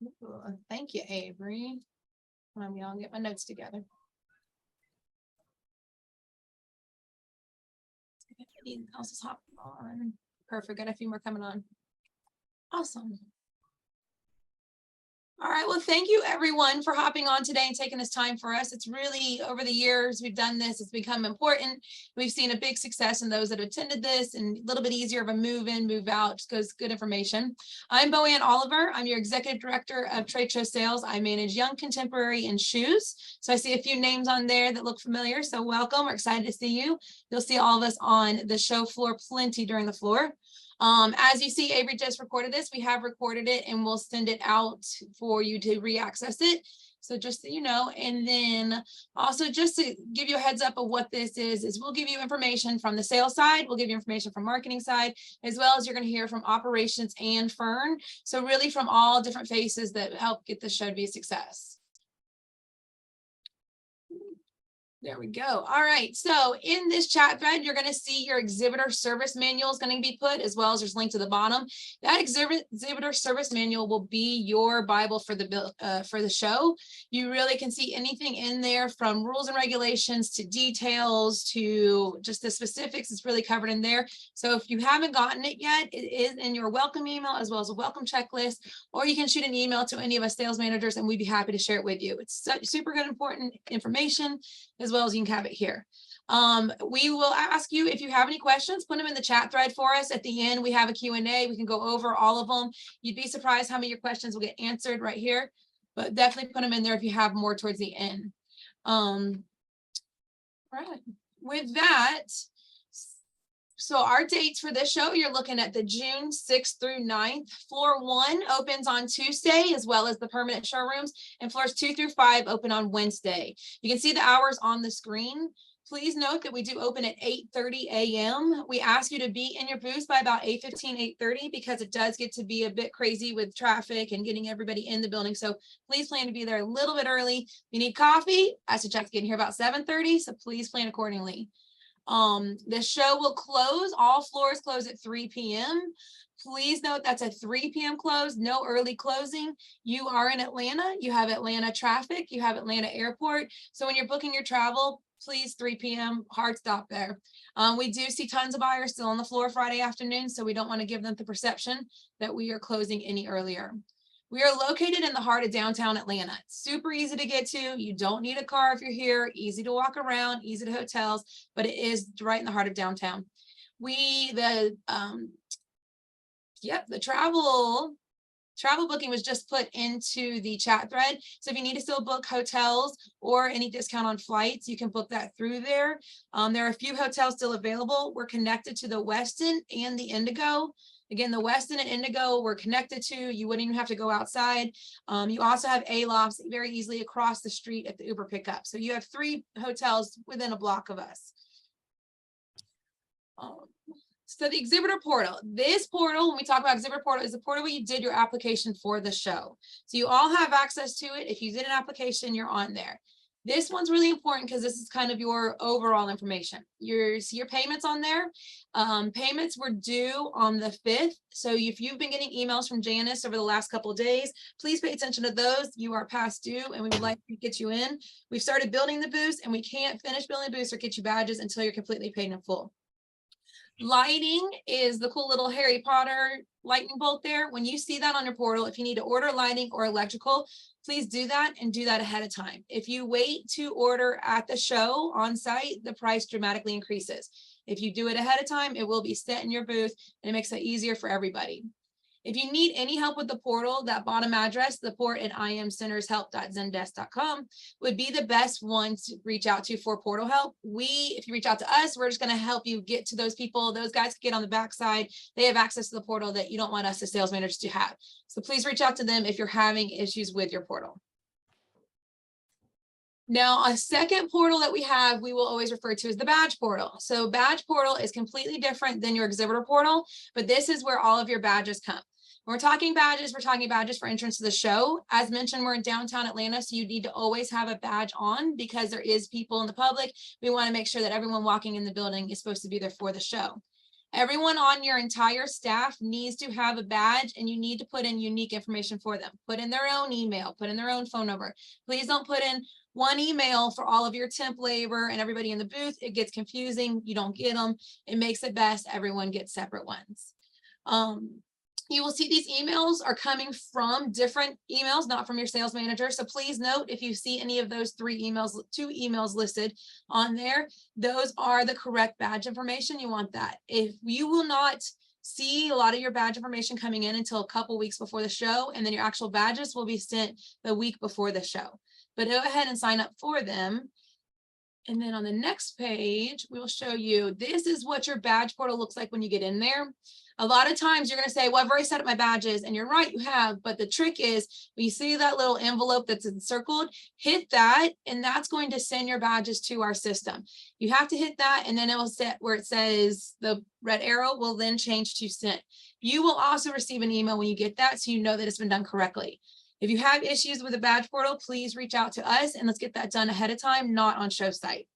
Ooh, thank you, Avery. Let me all get my notes together. Anything else is hopping on. Perfect. Got a few more coming on. Awesome. All right. Well, thank you everyone for hopping on today and taking this time for us. It's really, over the years we've done this, it's become important. We've seen a big success in those that attended this, and a little bit easier of a move in, move out, just goes good information. I'm Boanne Oliver. I'm your Executive Director of Trade Show Sales. I manage Young Contemporary and Shoes. So I see a few names on there that look familiar. So welcome. We're excited to see you. You'll see all of us on the show floor plenty during the floor. As you see, Avery just recorded this. We have recorded it and we'll send it out for you to re-access it. So just so you know, and then also just to give you a heads up of what this is we'll give you information from the sales side, we'll give you information from marketing side, as well as you're going to hear from operations and Fern. So really from all different faces that help get the show to be a success. There we go. All right. So in this chat thread, you're going to see your exhibitor service manual is going to be put, as well as there's a link to the bottom. That exhibitor service manual will be your Bible for the show. You really can see anything in there, from rules and regulations to details to just the specifics. It's really covered in there. So if you haven't gotten it yet, it is in your welcome email, as well as a welcome checklist, or you can shoot an email to any of us sales managers and we'd be happy to share it with you. It's super good, important information, as well as you can have it here. We will ask you if you have any questions, put them in the chat thread for us. At the end, we have a Q&A. We can go over all of them. You'd be surprised how many of your questions will get answered right here, but definitely put them in there if you have more towards the end. Right. With that, so our dates for this show, you're looking at the June 6th through 9th. Floor 1 opens on Tuesday, as well as the permanent showrooms, and floors 2 through 5 open on Wednesday. You can see the hours on the screen. Please note that we do open at 8:30 a.m. We ask you to be in your booths by about 8:15, 8:30, because it does get to be a bit crazy with traffic and getting everybody in the building. So please plan to be there a little bit early. If you need coffee, I suggest getting here about 7:30, so please plan accordingly. The show will close. All floors close at 3 p.m. Please note that's a 3 p.m. close, no early closing. You are in Atlanta. You have Atlanta traffic. You have Atlanta airport. So when you're booking your travel, please 3 p.m. hard stop there. We do see tons of buyers still on the floor Friday afternoon, so we don't want to give them the perception that we are closing any earlier. We are located in the heart of downtown Atlanta. It's super easy to get to. You don't need a car if you're here. Easy to walk around, easy to hotels, but it is right in the heart of downtown. The travel booking was just put into the chat thread. So if you need to still book hotels or any discount on flights, you can book that through there. There are a few hotels still available. We're connected to the Westin and the Indigo. Again, the Westin and Indigo we're connected to. You wouldn't even have to go outside. You also have Alofs very easily across the street at the Uber pickup. So you have 3 hotels within a block of us. So the exhibitor portal, this portal, when we talk about exhibitor portal, is the portal where you did your application for the show. So you all have access to it. If you did an application, you're on there. This one's really important because this is kind of your overall information. You see your payments on there. Payments were due on the 5th. So if you've been getting emails from Janice over the last couple of days, please pay attention to those. You are past due and we would like to get you in. We've started building the booths and we can't finish building booths or get you badges until you're completely paid in full. Lighting is the cool little Harry Potter lightning bolt there. When you see that on your portal, if you need to order lighting or electrical, please do that and do that ahead of time. If you wait to order at the show on site, the price dramatically increases. If you do it ahead of time, it will be set in your booth and it makes it easier for everybody. If you need any help with the portal, that bottom address, support@imcentershelp.zendesk.com, would be the best one to reach out to for portal help. If you reach out to us, we're just going to help you get to those people. Those guys can get on the backside. They have access to the portal that you don't want us as sales managers to have. So please reach out to them if you're having issues with your portal. Now, a second portal that we have, we will always refer to as the badge portal. So badge portal is completely different than your exhibitor portal, but this is where all of your badges come. When we're talking badges for entrance to the show. As mentioned, we're in downtown Atlanta, so you need to always have a badge on because there is people in the public. We want to make sure that everyone walking in the building is supposed to be there for the show. Everyone on your entire staff needs to have a badge, and you need to put in unique information for them. Put in their own email, put in their own phone number. Please don't put in one email for all of your temp labor and everybody in the booth. It gets confusing. You don't get them. It makes it best everyone gets separate ones. You will see these emails are coming from different emails, not from your sales manager. So please note, if you see any of those two emails listed on there, those are the correct badge information. You want that. If you will not see a lot of your badge information coming in until a couple weeks before the show, and then your actual badges will be sent the week before the show. But go ahead and sign up for them. And then on the next page, we will show you, this is what your badge portal looks like when you get in there. A lot of times you're going to say, well, I've already set up my badges, and you're right, you have. But the trick is, when you see that little envelope that's encircled, hit that, and that's going to send your badges to our system. You have to hit that, and then it will set where it says the red arrow will then change to sent. You will also receive an email when you get that, so you know that it's been done correctly. If you have issues with the badge portal, please reach out to us, and let's get that done ahead of time, not on show site.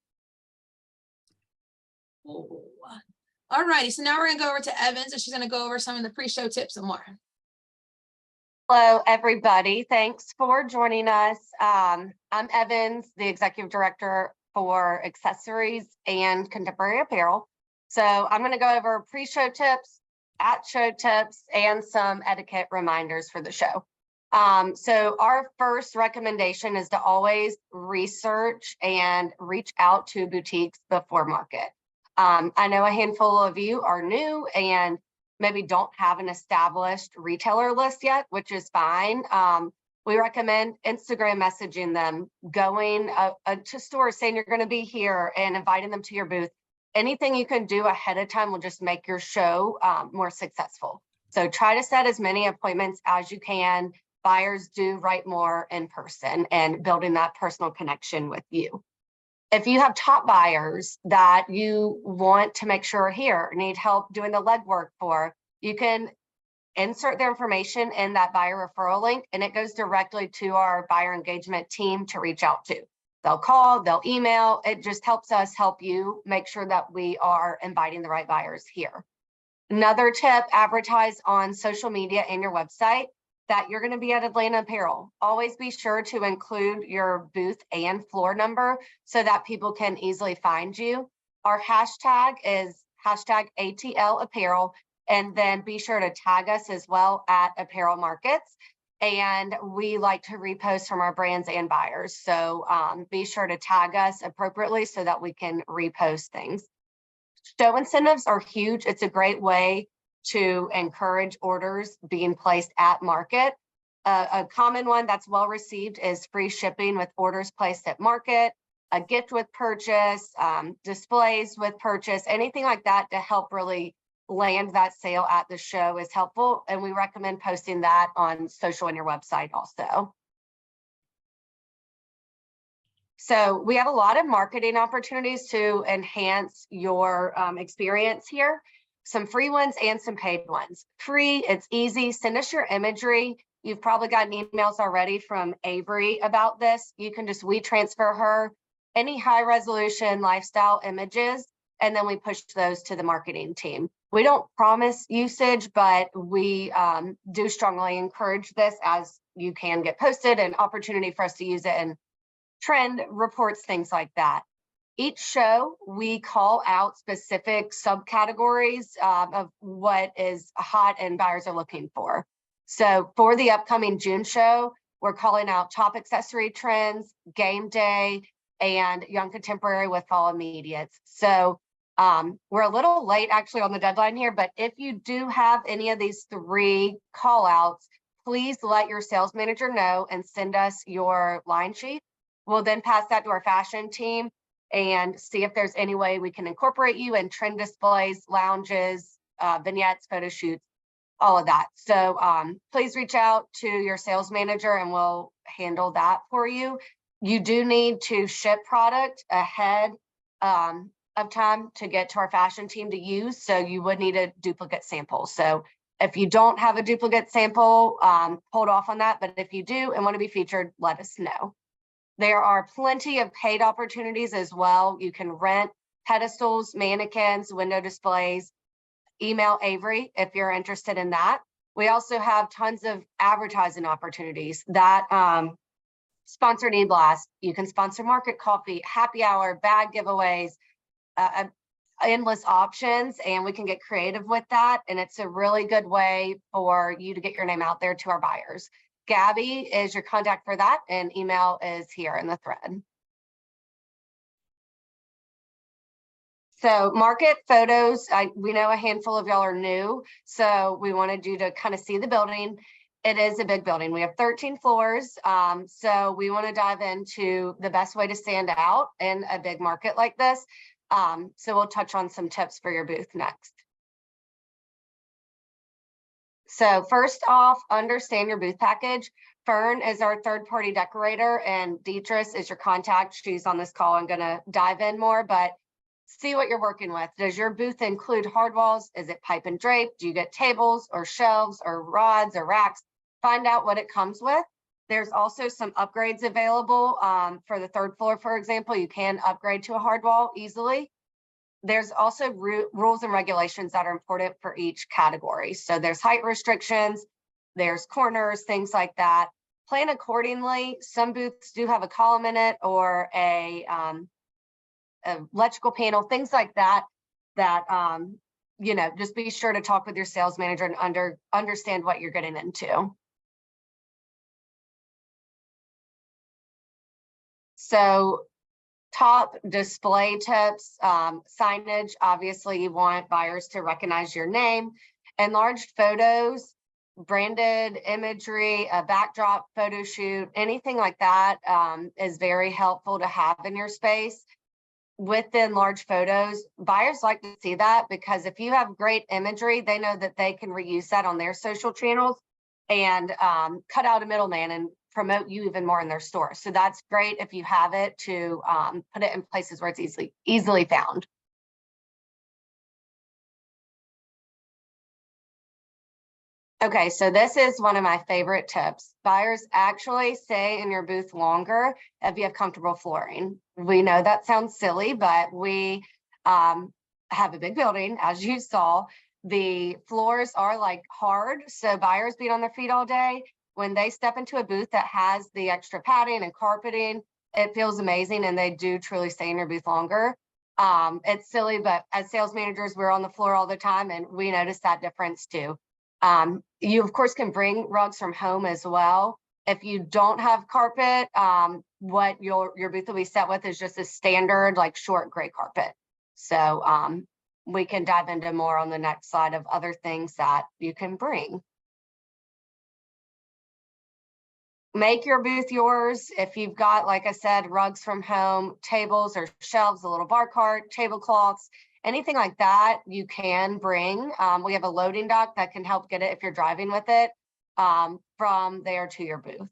Oh. All righty, so now we're gonna go over to Evans, and she's gonna go over some of the pre-show tips and more. Hello, everybody. Thanks for joining us. I'm Evans, the Executive Director for Accessories and Contemporary Apparel. So I'm gonna go over pre-show tips, at-show tips, and some etiquette reminders for the show. So our first recommendation is to always research and reach out to boutiques before market. I know a handful of you are new and maybe don't have an established retailer list yet, which is fine. We recommend Instagram messaging them, going to stores saying you're going to be here and inviting them to your booth. Anything you can do ahead of time will just make your show more successful. So try to set as many appointments as you can. Buyers do write more in person, and building that personal connection with you. If you have top buyers that you want to make sure are here, need help doing the legwork for, you can insert their information in that buyer referral link, and it goes directly to our buyer engagement team to reach out to. They'll call, they'll email. It just helps us help you make sure that we are inviting the right buyers here. Another tip, advertise on social media and your website that you're going to be at Atlanta Apparel. Always be sure to include your booth and floor number so that people can easily find you. Our hashtag is hashtag ATL Apparel, and then be sure to tag us as well at Apparel Markets. And we like to repost from our brands and buyers. So be sure to tag us appropriately so that we can repost things. Show incentives are huge. It's a great way to encourage orders being placed at market. A common one that's well received is free shipping with orders placed at market, a gift with purchase, displays with purchase, anything like that to help really land that sale at the show is helpful. And we recommend posting that on social and your website also. So we have a lot of marketing opportunities to enhance your experience here. Some free ones and some paid ones. Free, it's easy. Send us your imagery. You've probably gotten emails already from Avery about this. You can just WeTransfer her any high resolution lifestyle images, and then we push those to the marketing team. We don't promise usage, but we do strongly encourage this, as you can get posted, an opportunity for us to use it in trend reports, things like that. Each show, we call out specific subcategories of what is hot and buyers are looking for. So for the upcoming June show, we're calling out top accessory trends, game day, and young contemporary with fall immediates. So we're a little late actually on the deadline here, but if you do have any of these three call outs, please let your sales manager know and send us your line sheet. We'll then pass that to our fashion team and see if there's any way we can incorporate you in trend displays, lounges, vignettes, photo shoots, all of that. So please reach out to your sales manager and we'll handle that for you. You do need to ship product ahead of time to get to our fashion team to use. So you would need a duplicate sample. So if you don't have a duplicate sample, hold off on that. But if you do and want to be featured, let us know. There are plenty of paid opportunities as well. You can rent pedestals, mannequins, window displays. email Avery if you're interested in that. We also have tons of advertising opportunities that sponsored e-blast. You can sponsor market coffee, happy hour, bag giveaways, endless options, and we can get creative with that. And it's a really good way for you to get your name out there to our buyers. Gabby is your contact for that, and email is here in the thread. So market photos, we know a handful of y'all are new, so we wanted you to kind of see the building. It is a big building. We have 13 floors, so we want to dive into the best way to stand out in a big market like this. So we'll touch on some tips for your booth next. So first off, understand your booth package. Fern is our third-party decorator, and Deetris is your contact. She's on this call. I'm going to dive in more, but see what you're working with. Does your booth include hard walls? Is it pipe and drape? Do you get tables or shelves or rods or racks? Find out what it comes with. There's also some upgrades available for the third floor, for example. You can upgrade to a hard wall easily. There's also rules and regulations that are important for each category. So there's height restrictions, there's corners, things like that. Plan accordingly. Some booths do have a column in it or a electrical panel, things like that, you know, just be sure to talk with your sales manager and understand what you're getting into. So top display tips, signage, obviously you want buyers to recognize your name. Enlarged photos, branded imagery, a backdrop photo shoot, anything like that is very helpful to have in your space. With the enlarged photos, buyers like to see that because if you have great imagery, they know that they can reuse that on their social channels and cut out a middleman and promote you even more in their store. So that's great if you have it to put it in places where it's easily found. Okay, so this is one of my favorite tips. Buyers actually stay in your booth longer if you have comfortable flooring. We know that sounds silly, but we have a big building, as you saw. The floors are like hard, so buyers being on their feet all day. When they step into a booth that has the extra padding and carpeting, it feels amazing, and they do truly stay in your booth longer. It's silly, but as sales managers, we're on the floor all the time, and we notice that difference too. You of course can bring rugs from home as well. If you don't have carpet, what your booth will be set with is just a standard like short gray carpet. So we can dive into more on the next slide of other things that you can bring. Make your booth yours. If you've got, like I said, rugs from home, tables or shelves, a little bar cart, tablecloths, anything like that, you can bring. We have a loading dock that can help get it if you're driving with it from there to your booth.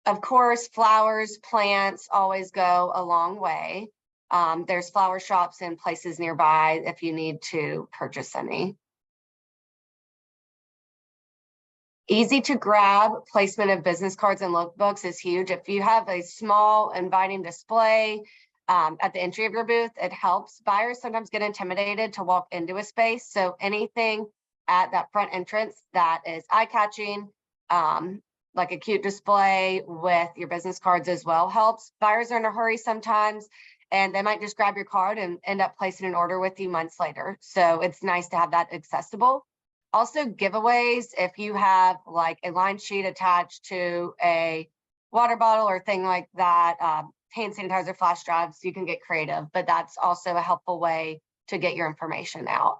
Of course, flowers, plants always go a long way. There's flower shops in places nearby if you need to purchase any. Easy to grab placement of business cards and lookbooks is huge. If you have a small inviting display at the entry of your booth, it helps. Buyers sometimes get intimidated to walk into a space. So anything at that front entrance that is eye-catching, like a cute display with your business cards as well helps. Buyers are in a hurry sometimes, and they might just grab your card and end up placing an order with you months later. So it's nice to have that accessible. Also giveaways, if you have like a line sheet attached to a water bottle or thing like that, hand sanitizer, flash drives, you can get creative, but that's also a helpful way to get your information out.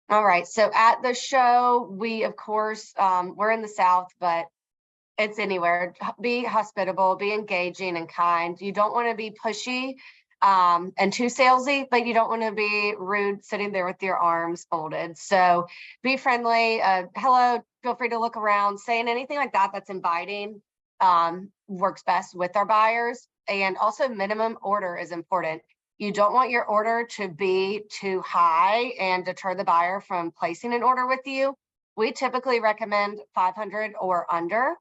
All right, so at the show, we, of course, we're in the South, but it's anywhere. Be hospitable, be engaging and kind. You don't want to be pushy and too salesy, but you don't want to be rude sitting there with your arms folded. So be friendly. Hello, feel free to look around. Saying anything like that that's inviting works best with our buyers. And also minimum order is important. You don't want your order to be too high and deter the buyer from placing an order with you. We typically recommend 500 or under.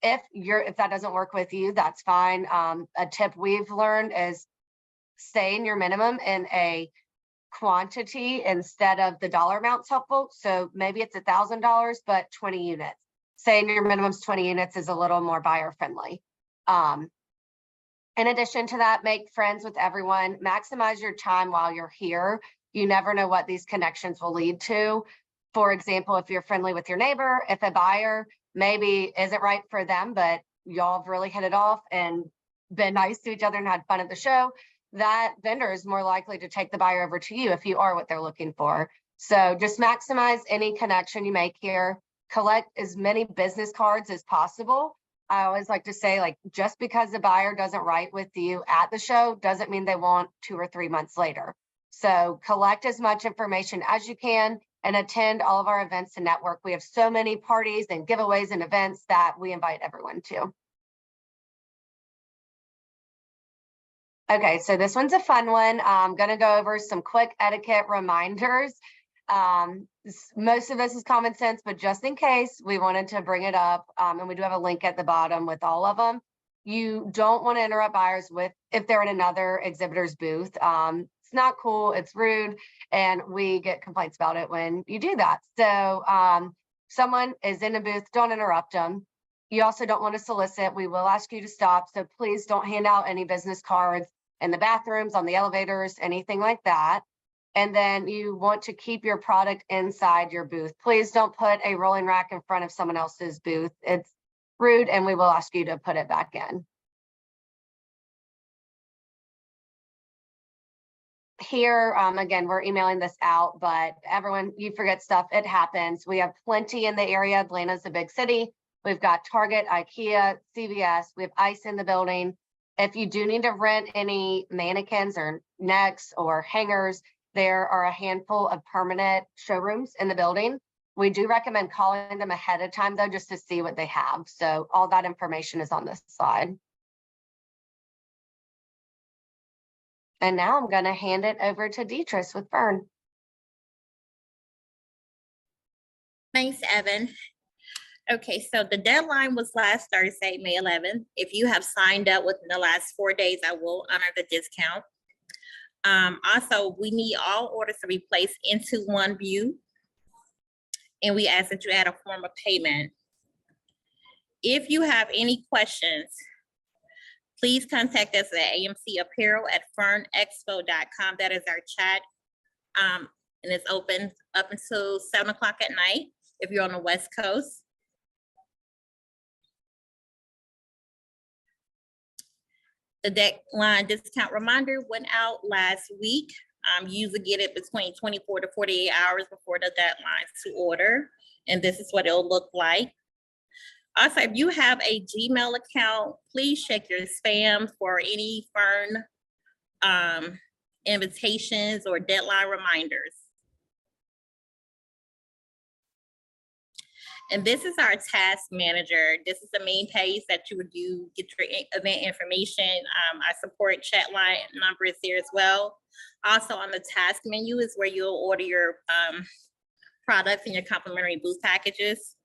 if that doesn't work with you, that's fine. A tip we've learned is stay in your minimum in a quantity instead of the dollar amount's helpful. So maybe it's $1,000, but 20 units. Saying your minimum's 20 units is a little more buyer friendly. In addition to that, make friends with everyone, maximize your time while you're here. You never know what these connections will lead to. For example, if you're friendly with your neighbor, if a buyer maybe isn't right for them, but y'all have really hit it off and been nice to each other and had fun at the show, that vendor is more likely to take the buyer over to you if you are what they're looking for. So just maximize any connection you make here. Collect as many business cards as possible. I always like to say, like, just because the buyer doesn't write with you at the show doesn't mean they won't 2 or 3 months later. So collect as much information as you can and attend all of our events and network. We have so many parties and giveaways and events that we invite everyone to. Okay, so this one's a fun one. I'm going to go over some quick etiquette reminders. Most of this is common sense, but just in case, we wanted to bring it up. And we do have a link at the bottom with all of them. You don't want to interrupt buyers if they're in another exhibitor's booth. It's not cool, it's rude, and we get complaints about it when you do that. So someone is in a booth, don't interrupt them. You also don't want to solicit. We will ask you to stop. So please don't hand out any business cards in the bathrooms, on the elevators, anything like that. And then you want to keep your product inside your booth. Please don't put a rolling rack in front of someone else's booth. It's rude, and we will ask you to put it back in. Here, again, we're emailing this out, but everyone, you forget stuff, it happens. We have plenty in the area. Atlanta's a big city. We've got Target, IKEA, CVS, we have ICE in the building. If you do need to rent any mannequins or necks or hangers, there are a handful of permanent showrooms in the building. We do recommend calling them ahead of time, though, just to see what they have. So all that information is on this slide. And now I'm going to hand it over to Deatrice with Fern. Thanks, Evan. Okay, so the deadline was last Thursday, May 11th. If you have signed up within the last 4 days, I will honor the discount. Also, we need all orders to be placed into one view, and we ask that you add a form of payment. If you have any questions, please contact us at AMC Apparel at fernexpo.com. That is our chat, and it's open up until 7 o'clock at night if you're on the West Coast. The deadline discount reminder went out last week. You usually get it between 24 to 48 hours before the deadline to order. And this is what it'll look like. Also, if you have a Gmail account, please check your spam for any Fern invitations or deadline reminders. And this is our task manager. This is the main page that you would get your event information. Our support chat line number is there as well. Also on the task menu is where you'll order your products and your complimentary booth packages.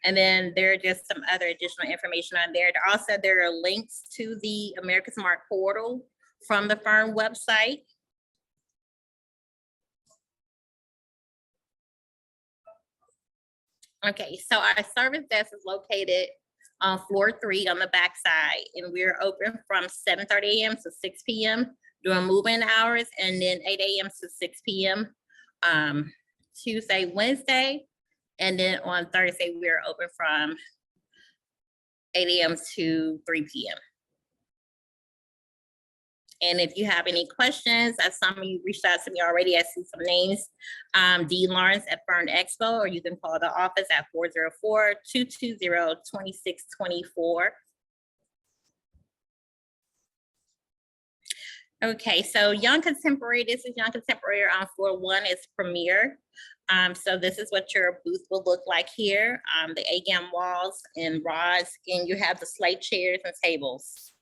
And then there are just some other additional information on there. Also, there are links to the America's Mart portal from the Fern website. Okay, so our service desk is located on floor 3 on the back side, and we're open from 7:30 a.m. to 6 p.m. during move-in hours, and then 8 a.m. to 6 p.m. Tuesday, Wednesday, and then on Thursday, we're open from 8 a.m. to 3 p.m. And if you have any questions, as some of you reached out to me already, I see some names, D. Lawrence at Fern Expo, or you can call the office at 404-220-2624. Okay, so Young Contemporary, this is Young Contemporary on floor 1 is Premier. So this is what your booth will look like here. The AGAM walls and rods, and you have the slate chairs and tables.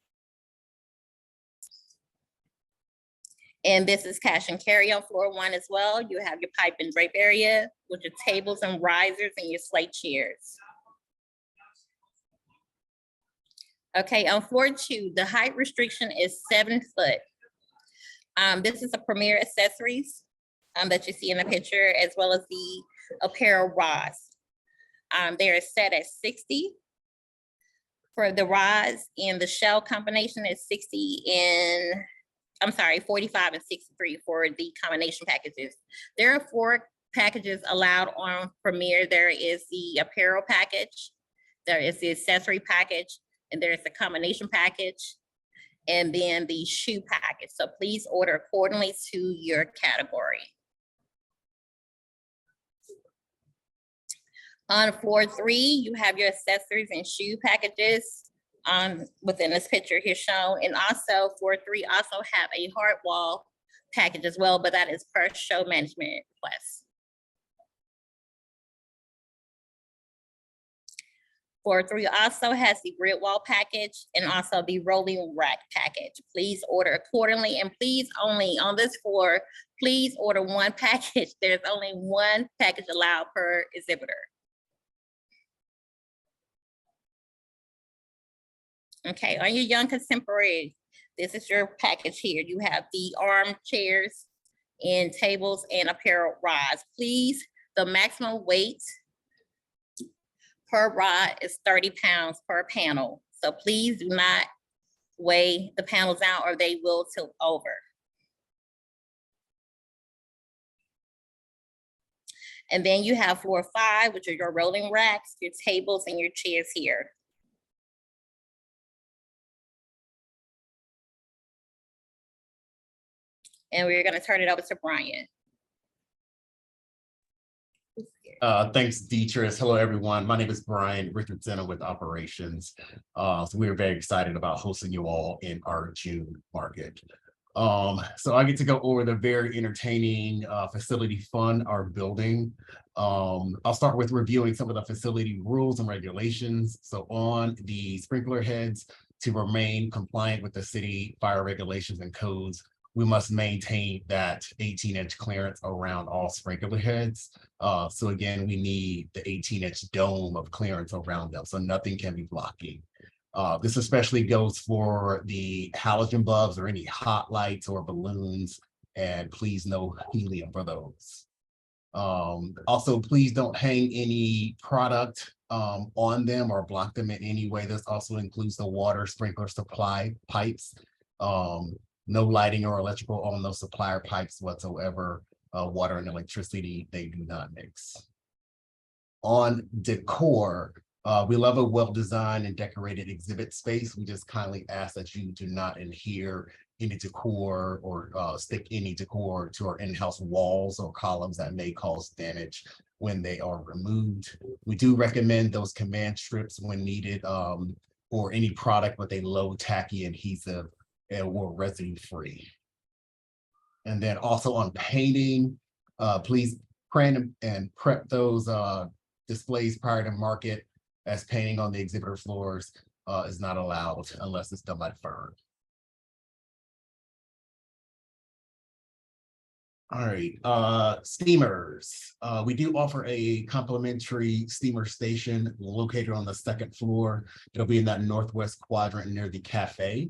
And this is cash and carry on floor 1 as well. You have your pipe and drape area with your tables and risers and your slate chairs. Okay, on floor 2, the height restriction is 7 foot. This is a Premier Accessories that you see in the picture, as well as the apparel rods. They are set at 60 for the rods, and the shell combination is 45 and 63 for the combination packages. There are 4 packages allowed on Premier. There is the apparel package, there is the accessory package, and there's the combination package, and then the shoe package. So please order accordingly to your category. On floor 3, you have your accessories and shoe packages within this picture here shown. And also floor 3 also have a hard wall package as well, but that is per show management request. Floor 3 also has the grid wall package and also the rolling rack package. Please order accordingly, and please only on this floor, please order 1 package. There's only 1 package allowed per exhibitor. Okay, on your young contemporary, this is your package here. You have the armchairs and tables and apparel rods. Please, the maximum weight per rod is 30 pounds per panel. So please do not weigh the panels out or they will tilt over. And then you have floor 5, which are your rolling racks, your tables, and your chairs here. And we're gonna turn it over to Brian. Thanks, Deetris. Hello, everyone. My name is Brian Richardson with Operations. So we're very excited about hosting you all in our June market. So I get to go over the very entertaining facility fund, our building. I'll start with reviewing some of the facility rules and regulations. So on the sprinkler heads, to remain compliant with the city fire regulations and codes, we must maintain that 18-inch clearance around all sprinkler heads. So again, we need the 18-inch dome of clearance around them, so nothing can be blocking. This especially goes for the halogen bulbs or any hot lights or balloons, and please no helium for those. Also, please don't hang any product on them or block them in any way. This also includes the water sprinkler supply pipes. No lighting or electrical on those supplier pipes whatsoever. Water and electricity, they do not mix. On decor, we love a well-designed and decorated exhibit space. We just kindly ask that you do not adhere any decor or stick any decor to our in-house walls or columns that may cause damage when they are removed. We do recommend those command strips when needed, or any product with a low tacky adhesive and we're residue free. And then also on painting, please print and prep those displays prior to market, as painting on the exhibitor floors is not allowed unless it's done by firm. All right, steamers. We do offer a complimentary steamer station located on the 2nd floor. It'll be in that northwest quadrant near the cafe.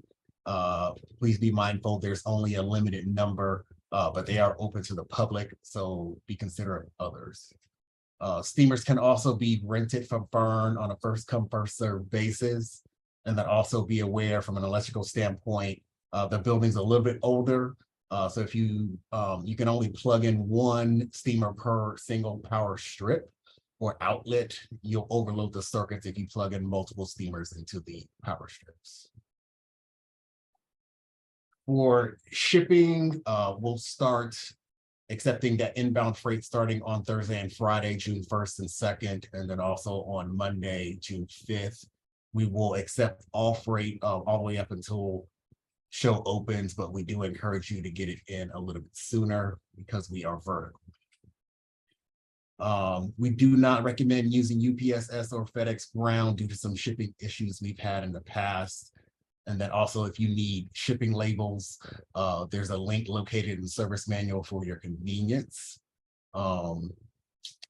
Please be mindful, there's only a limited number, but they are open to the public, so be considerate of others. Steamers can also be rented from Fern on a first come, first served basis. And then also be aware from an electrical standpoint, the building's a little bit older. So if you can only plug in 1 steamer per single power strip or outlet, you'll overload the circuits if you plug in multiple steamers into the power strips. For shipping, we'll start accepting that inbound freight starting on Thursday and Friday, June 1st and 2nd, and then also on Monday, June 5th. We will accept all freight all the way up until show opens, but we do encourage you to get it in a little bit sooner because we are vertical. We do not recommend using UPSS or FedEx Ground due to some shipping issues we've had in the past. And then also, if you need shipping labels, there's a link located in the service manual for your convenience.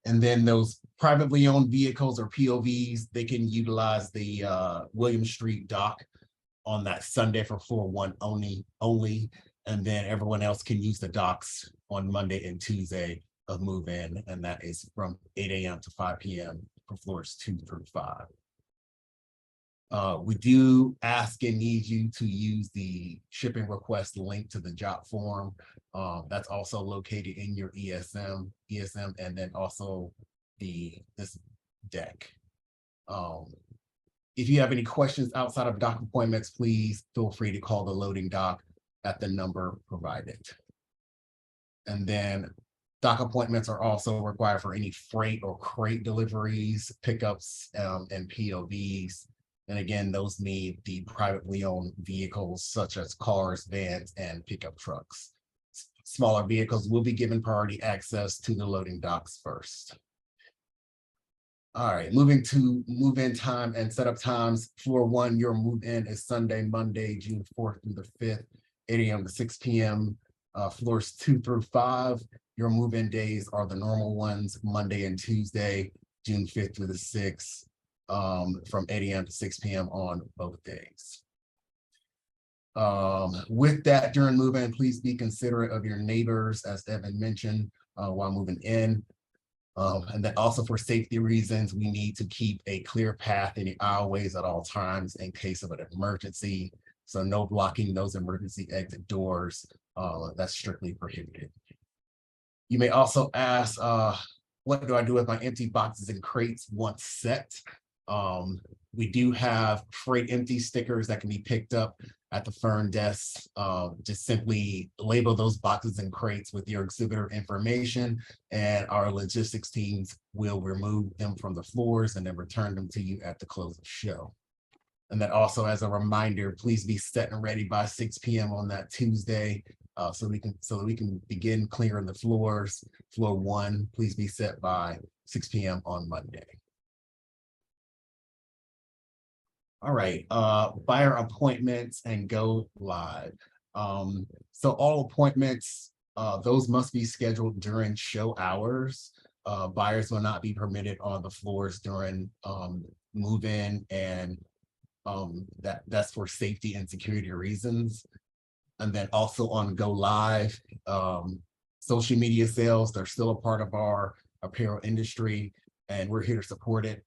And then those privately owned vehicles or POVs, they can utilize the William Street dock on that Sunday for 4/1 only. And then everyone else can use the docks on Monday and Tuesday of move in, and that is from 8 a.m. to 5 p.m. for floors 2 through 5. We do ask and need you to use the shipping request link to the job form. That's also located in your ESM, and then also this deck. If you have any questions outside of dock appointments, please feel free to call the loading dock at the number provided. And then dock appointments are also required for any freight or crate deliveries, pickups, and POVs. And again, those need the privately owned vehicles such as cars, vans, and pickup trucks. Smaller vehicles will be given priority access to the loading docks first. All right, moving to move-in time and setup times. Floor 1, your move-in is Sunday, Monday, June 4th through the 5th, 8 a.m. to 6 p.m. Floors 2 through 5, your move-in days are the normal ones, Monday and Tuesday, June 5th through the 6th, from 8 a.m. to 6 p.m. on both days. With that, during move-in, please be considerate of your neighbors, as Evan mentioned, while moving in. And then also for safety reasons, we need to keep a clear path in the aisleways at all times in case of an emergency. So no blocking those emergency exit doors. That's strictly prohibited. You may also ask, what do I do with my empty boxes and crates once set? We do have freight empty stickers that can be picked up at the Fern desk. Just simply label those boxes and crates with your exhibitor information, and our logistics teams will remove them from the floors and then return them to you at the close of show. And then also as a reminder, please be set and ready by 6 p.m. on that Tuesday, so we can begin clearing the floors. Floor 1, please be set by 6 p.m. on Monday. All right, buyer appointments and go live. So all appointments, those must be scheduled during show hours. Buyers will not be permitted on the floors during move-in, and that's for safety and security reasons. And then also on go live, social media sales, they're still a part of our apparel industry, and we're here to support it.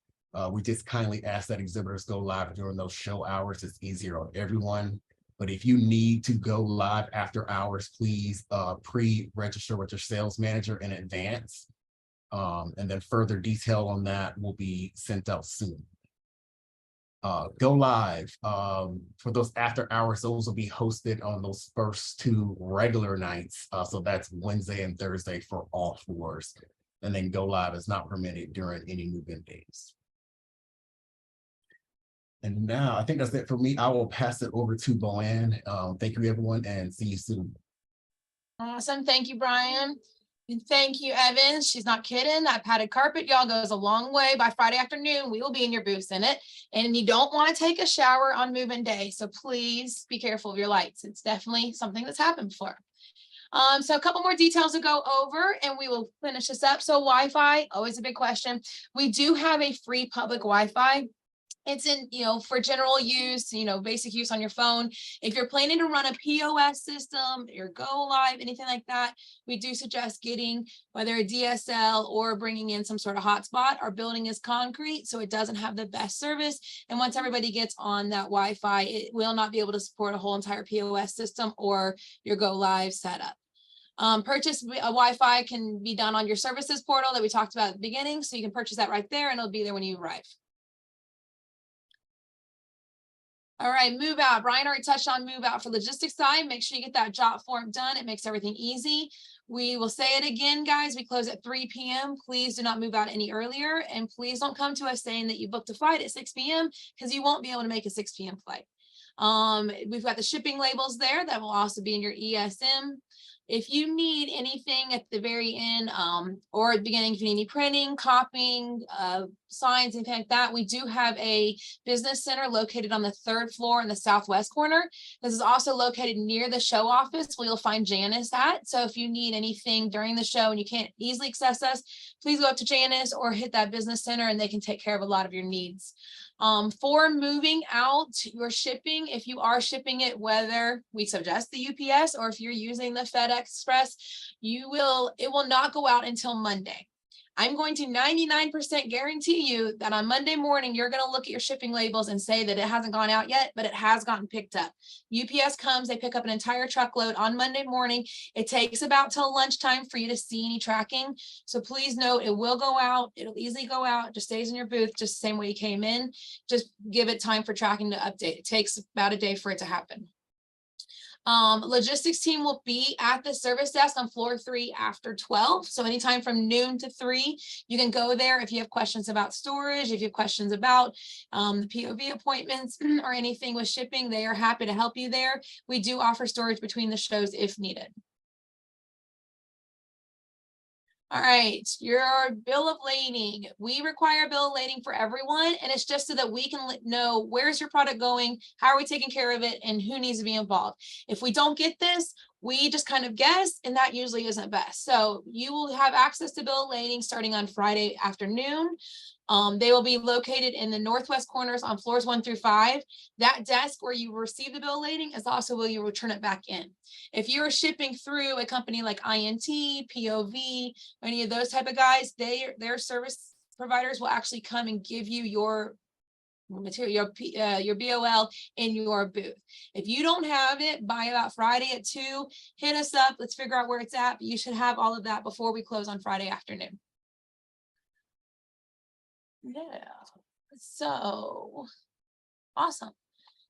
We just kindly ask that exhibitors go live during those show hours. It's easier on everyone. But if you need to go live after hours, please pre-register with your sales manager in advance. And then further detail on that will be sent out soon. Go live for those after hours, those will be hosted on those first 2 regular nights. So that's Wednesday and Thursday for all floors. And then go live is not permitted during any move-in days. And now I think that's it for me. I will pass it over to Boanne. Thank you, everyone, and see you soon. Awesome. Thank you, Brian. And thank you, Evan. She's not kidding. That padded carpet, y'all, goes a long way. By Friday afternoon, we will be in your booths in it. And you don't want to take a shower on move-in day. So please be careful of your lights. It's definitely something that's happened before. So a couple more details to go over and we will finish this up. So Wi-Fi, always a big question. We do have a free public Wi-Fi. It's in, for general use, basic use on your phone. If you're planning to run a POS system, your go live, anything like that, we do suggest getting whether a DSL or bringing in some sort of hotspot. Our building is concrete, so it doesn't have the best service. And once everybody gets on that Wi-Fi, it will not be able to support a whole entire POS system or your go live setup. Purchase a Wi-Fi can be done on your services portal that we talked about at the beginning. So you can purchase that right there and it'll be there when you arrive. All right, move out. Brian already touched on move out for logistics side. Make sure you get that job form done. It makes everything easy. We will say it again, guys. We close at 3 p.m. Please do not move out any earlier. And please don't come to us saying that you booked a flight at 6 p.m. because you won't be able to make a 6 p.m. flight. We've got the shipping labels there that will also be in your ESM. If you need anything at the very end or at the beginning, if you need any printing, copying, signs, anything like that, we do have a business center located on the 3rd floor in the southwest corner. This is also located near the show office where you'll find Janice at. So if you need anything during the show and you can't easily access us, please go up to Janice or hit that business center and they can take care of a lot of your needs. For moving out your shipping, if you are shipping it, whether we suggest the UPS or if you're using the FedEx Express, it will not go out until Monday. I'm going to 99% guarantee you that on Monday morning, you're going to look at your shipping labels and say that it hasn't gone out yet, but it has gotten picked up. UPS comes, they pick up an entire truckload on Monday morning. It takes about till lunchtime for you to see any tracking. So please note, it will go out. It'll easily go out. It just stays in your booth, just the same way you came in. Just give it time for tracking to update. It takes about a day for it to happen. Logistics team will be at the service desk on floor 3 after 12. So anytime from noon to 3, you can go there if you have questions about storage, if you have questions about the POV appointments or anything with shipping, they are happy to help you there. We do offer storage between the shows if needed. All right, your bill of lading. We require a bill of lading for everyone, and it's just so that we can know where's your product going, how are we taking care of it, and who needs to be involved. If we don't get this, we just kind of guess, and that usually isn't best. So you will have access to bill of lading starting on Friday afternoon. They will be located in the northwest corners on floors 1 through 5. That desk where you receive the bill of lading is also where you return it back in. If you're shipping through a company like INT, POV, any of those type of guys, their service providers will actually come and give you your material, your BOL in your booth. If you don't have it by about Friday at 2, hit us up. Let's figure out where it's at. But you should have all of that before we close on Friday afternoon. Yeah, so awesome.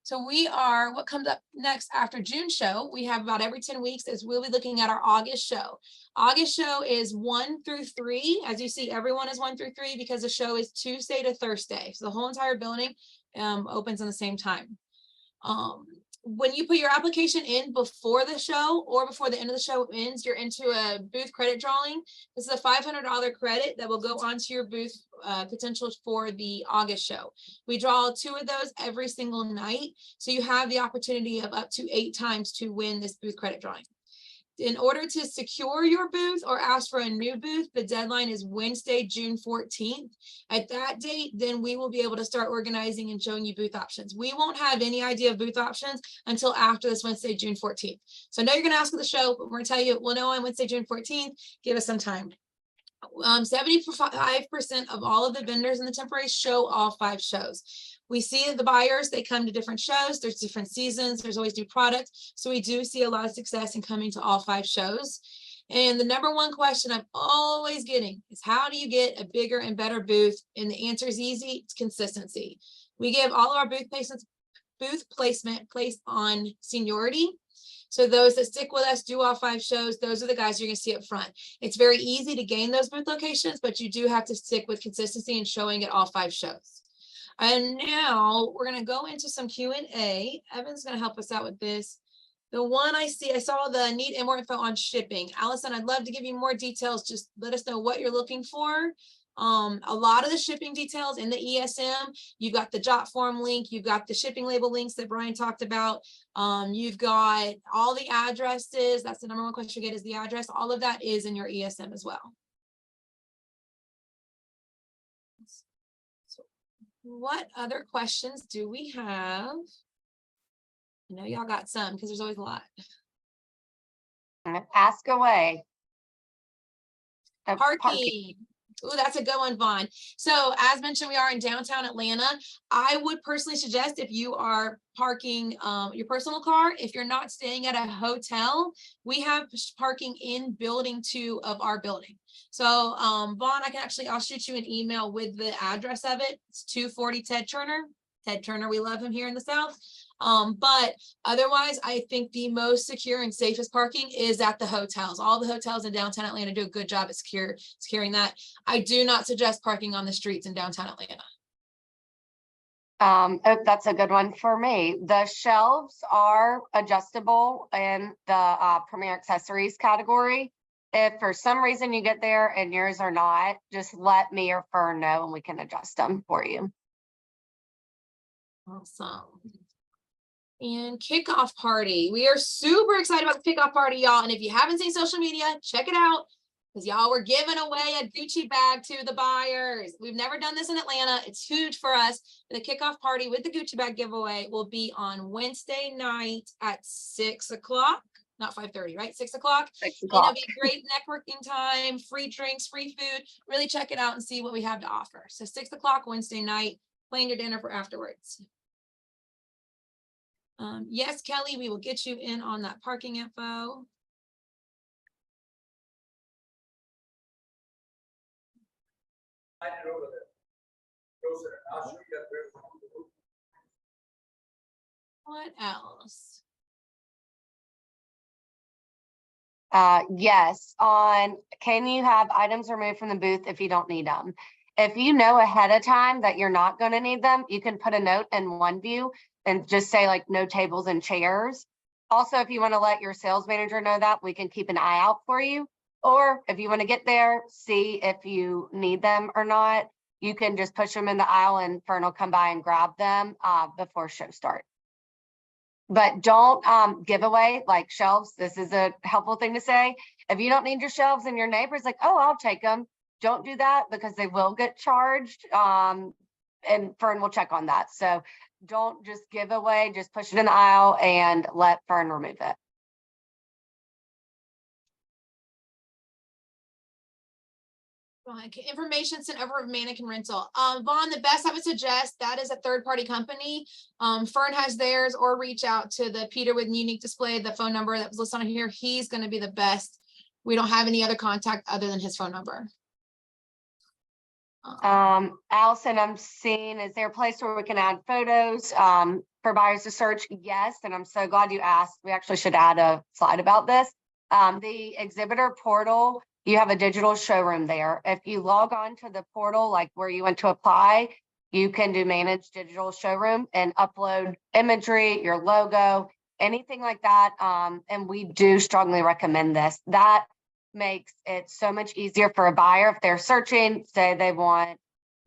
So what comes up next after June show, we have about every 10 weeks is we'll be looking at our August show. August show is 1 through 3. As you see, everyone is 1 through 3 because the show is Tuesday to Thursday. So the whole entire building opens on the same time. When you put your application in before the show or before the end of the show ends, you're into a booth credit drawing. This is a $500 credit that will go onto your booth potential for the August show. We draw 2 of those every single night. So you have the opportunity of up to 8 times to win this booth credit drawing. In order to secure your booth or ask for a new booth, the deadline is Wednesday, June 14th. At that date, then we will be able to start organizing and showing you booth options. We won't have any idea of booth options until after this Wednesday, June 14th. So I know you're going to ask for the show, but we're going to tell you, we'll know on Wednesday, June 14th. Give us some time. 75% of all of the vendors in the temporary show all 5 shows. We see the buyers, they come to different shows. There's different seasons. There's always new products. So we do see a lot of success in coming to all 5 shows. And the number one question I'm always getting is how do you get a bigger and better booth? And the answer is easy. It's consistency. We give all of our booth placement placed on seniority. So those that stick with us, do all 5 shows, those are the guys you're going to see up front. It's very easy to gain those booth locations, but you do have to stick with consistency and showing at all 5 shows. And now we're going to go into some Q&A. Evan's going to help us out with this. The one I saw the need and more info on shipping. Allison, I'd love to give you more details. Just let us know what you're looking for. A lot of the shipping details in the ESM, you've got the jot form link, you've got the shipping label links that Brian talked about. You've got all the addresses. That's the number one question you get is the address. All of that is in your ESM as well. So what other questions do we have? I know y'all got some because there's always a lot. Ask away. Parking. Oh, that's a good one, Vaughn. So as mentioned, we are in downtown Atlanta. I would personally suggest if you are parking your personal car, if you're not staying at a hotel, we have parking in building 2 of our building. So Vaughn, I'll shoot you an email with the address of it. It's 240 Ted Turner. Ted Turner, we love him here in the South. But otherwise, I think the most secure and safest parking is at the hotels. All the hotels in downtown Atlanta do a good job at securing that. I do not suggest parking on the streets in downtown Atlanta. That's a good one for me. The shelves are adjustable in the Premier Accessories category. If for some reason you get there and yours are not, just let me or Fern know and we can adjust them for you. Awesome. And kickoff party. We are super excited about the kickoff party, y'all. And if you haven't seen social media, check it out. Because y'all were giving away a Gucci bag to the buyers. We've never done this in Atlanta. It's huge for us. The kickoff party with the Gucci bag giveaway will be on Wednesday night at 6 o'clock. Not 5:30, right? 6 o'clock. 6 And it'll o'clock. be great networking time, free drinks, free food. Really check it out and see what we have to offer. So 6 o'clock Wednesday night, plan your dinner for afterwards. Yes, Kelly, we will get you in on that parking info. What else? Yes, can you have items removed from the booth if you don't need them? If you know ahead of time that you're not going to need them, you can put a note in one view and just say like no tables and chairs. Also, if you want to let your sales manager know that, we can keep an eye out for you. Or if you want to get there, see if you need them or not, you can just push them in the aisle and Fern will come by and grab them before show start. But don't give away like shelves. This is a helpful thing to say. If you don't need your shelves and your neighbor's like, oh, I'll take them. Don't do that because they will get charged. And Fern will check on that. So don't just give away, just push it in the aisle and let Fern remove it. Information sent over of mannequin rental. Vaughn, the best I would suggest, that is a third-party company. Fern has theirs, or reach out to the Peter with Unique Display, the phone number that was listed on here. He's going to be the best. We don't have any other contact other than his phone number. Allison, I'm seeing, is there a place where we can add photos for buyers to search? Yes, and I'm so glad you asked. We actually should add a slide about this. The Exhibitor portal, you have a digital showroom there. If you log on to the portal, like where you went to apply, you can do manage digital showroom and upload imagery, your logo, anything like that. And we do strongly recommend this. That makes it so much easier for a buyer. If they're searching, say they want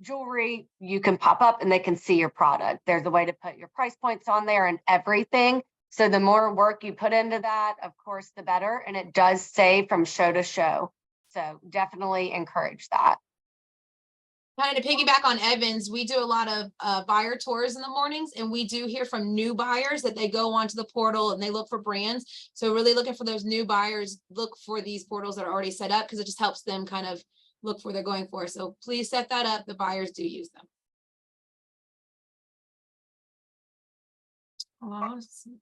jewelry, you can pop up and they can see your product. There's a way to put your price points on there and everything. So the more work you put into that, of course, the better. And it does save from show to show. So definitely encourage that. Kind of to piggyback on Evans, we do a lot of buyer tours in the mornings, and we do hear from new buyers that they go onto the portal and they look for brands. So really looking for those new buyers, look for these portals that are already set up because it just helps them kind of look for what they're going for. So please set that up. The buyers do use them. Awesome.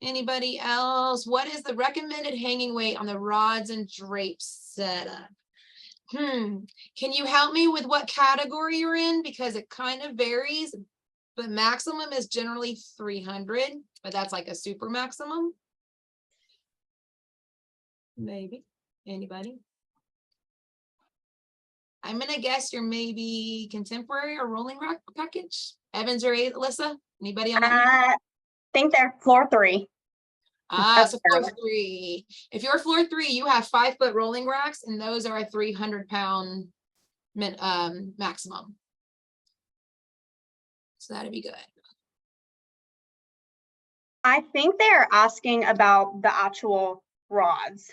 Anybody else? What is the recommended hanging weight on the rods and drapes setup? Can you help me with what category you're in? Because it kind of varies, but maximum is generally 300, but that's like a super maximum. Maybe. Anybody? I'm gonna guess you're maybe contemporary or rolling rack package. Evans or Alyssa? Anybody on that? Think they're floor 3. So floor 3. If you're floor 3, you have 5-foot rolling racks, and those are a 300-pound maximum. So that'd be good. I think they're asking about the actual rods.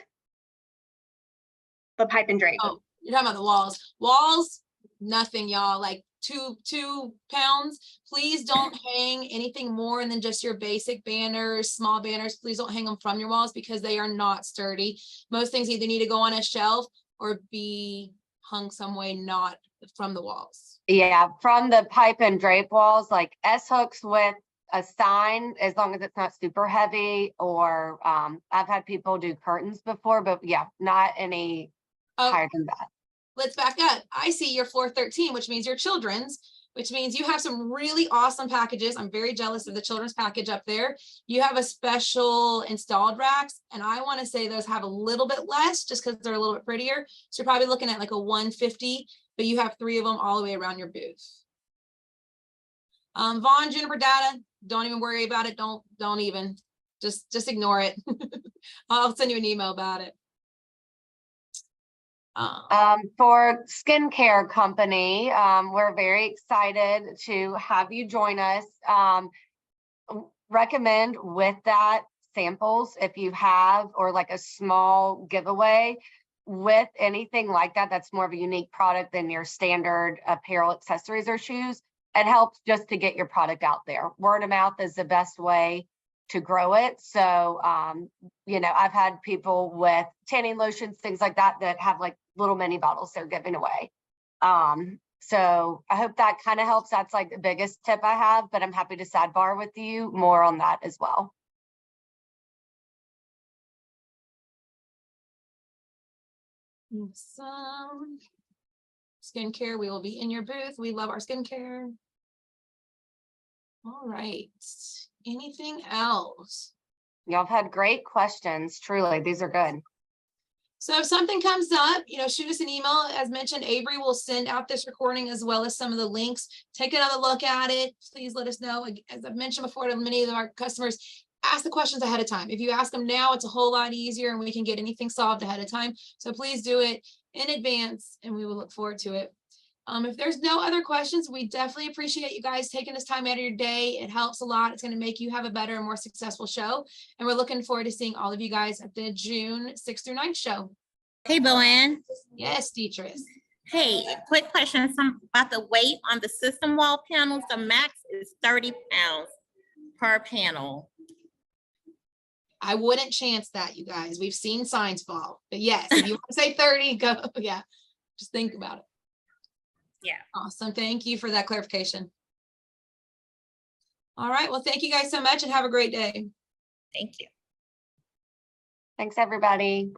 The pipe and drape. Oh, you're talking about the walls. Walls, nothing, y'all. Like 2 pounds. Please don't hang anything more than just your basic banners, small banners. Please don't hang them from your walls because they are not sturdy. Most things either need to go on a shelf or be hung some way, not from the walls. Yeah, from the pipe and drape walls, like S hooks with a sign, as long as it's not super heavy, or I've had people do curtains before, but yeah, not any higher than that. Let's back up. I see your floor 13, which means your children's, which means you have some really awesome packages. I'm very jealous of the children's package up there. You have a special installed racks, and I want to say those have a little bit less just because they're a little bit prettier. So you're probably looking at like a 150, but you have 3 of them all the way around your booth. Vaughn, Juniper data, don't even worry about it. Don't even, just ignore it. I'll send you an email about it. For skincare company, we're very excited to have you join us. Recommend with that samples if you have, or like a small giveaway with anything like that, that's more of a unique product than your standard apparel, accessories, or shoes. It helps just to get your product out there. Word of mouth is the best way to grow it. So, you know, I've had people with tanning lotions, things like that, that have like little mini bottles they're giving away. So I hope that kind of helps. That's like the biggest tip I have, but I'm happy to sidebar with you more on that as well. Some skincare, we will be in your booth. We love our skincare. All right, anything else? Y'all have had great questions. Truly, these are good. So if something comes up, you know, shoot us an email. As mentioned, Avery will send out this recording as well as some of the links. Take another look at it. Please let us know. As I've mentioned before to many of our customers, ask the questions ahead of time. If you ask them now, it's a whole lot easier and we can get anything solved ahead of time. So please do it in advance and we will look forward to it. If there's no other questions, we definitely appreciate you guys taking this time out of your day. It helps a lot. It's going to make you have a better and more successful show. And we're looking forward to seeing all of you guys at the June 6th through 9th show. Hey, Boanne. Yes, Deatrice. Hey, quick question. Some about the weight on the system wall panels. The max is 30 pounds per panel. I wouldn't chance that, you guys. We've seen signs fall. But yes, if you want to say 30, go. Yeah, just think about it. Yeah. Awesome. Thank you for that clarification. All right. Well, thank you guys so much and have a great day. Thank you. Thanks, everybody.